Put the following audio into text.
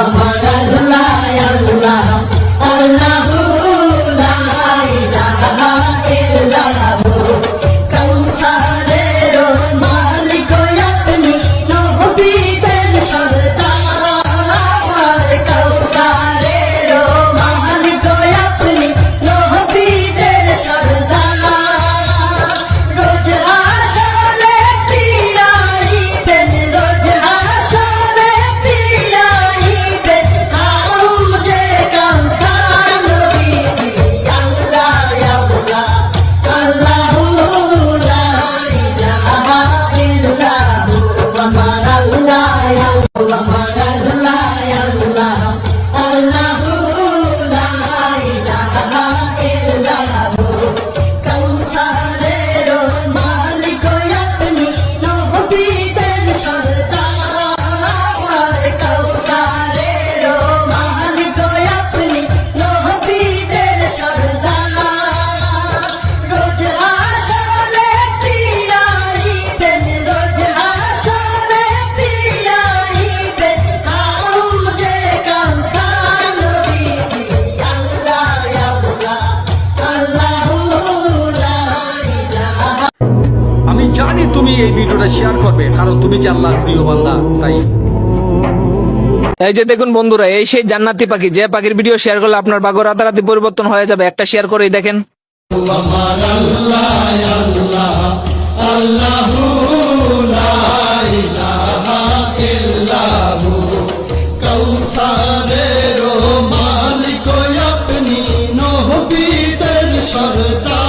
আমার আল্লাহ আল্লাহ আল্লাহু লা ইলাহা ইল্লাহু কাউসারের মালিক আপনি নবীদের সরদার কাউসারের মালিক আপনি নবীদের সরদার রোজ হাসরে ফিরাইবেন রোজ হাসরে ফিরাইবেন হাউজে কাউসার নবীজি আল্লাহ আল্লাহ আল্লাহু লা ইলাহা ইল্লাহু আমার আল্লাহ আমার আল্লাহ আল্লাহ আল্লাহু লা ইলাহা ইল্লাহু কাউসারের মালিক আপনি নবীদের সরদার কাউসারের মালিক আপনি নবীদের সরদার রোজ হাসরে ফিরাইবেন রোজ হাসরে ফিরাইবেন হাউজে কাউসার নবীজি আল্লাহ আল্লাহ আল্লাহু লা ইলাহা। আমি জানি তুমি এই ভিডিওটা শেয়ার করবে, কারণ তুমি যে আল্লাহর প্রিয় বান্দা। তাই এই যে দেখুন বন্ধুরা, এই সেই জান্নাতি পাখি, যে পাখির ভিডিও শেয়ার করলে আপনার ভাগ্য রাতারাতি পরিবর্তন হয়ে যাবে। একটা শেয়ার করেই দেখেন। আমার আল্লাহ আল্লাহ আল্লাহু লা ইলাহা ইল্লাহু কাউসারের মালিক আপনি নবীদের সরদার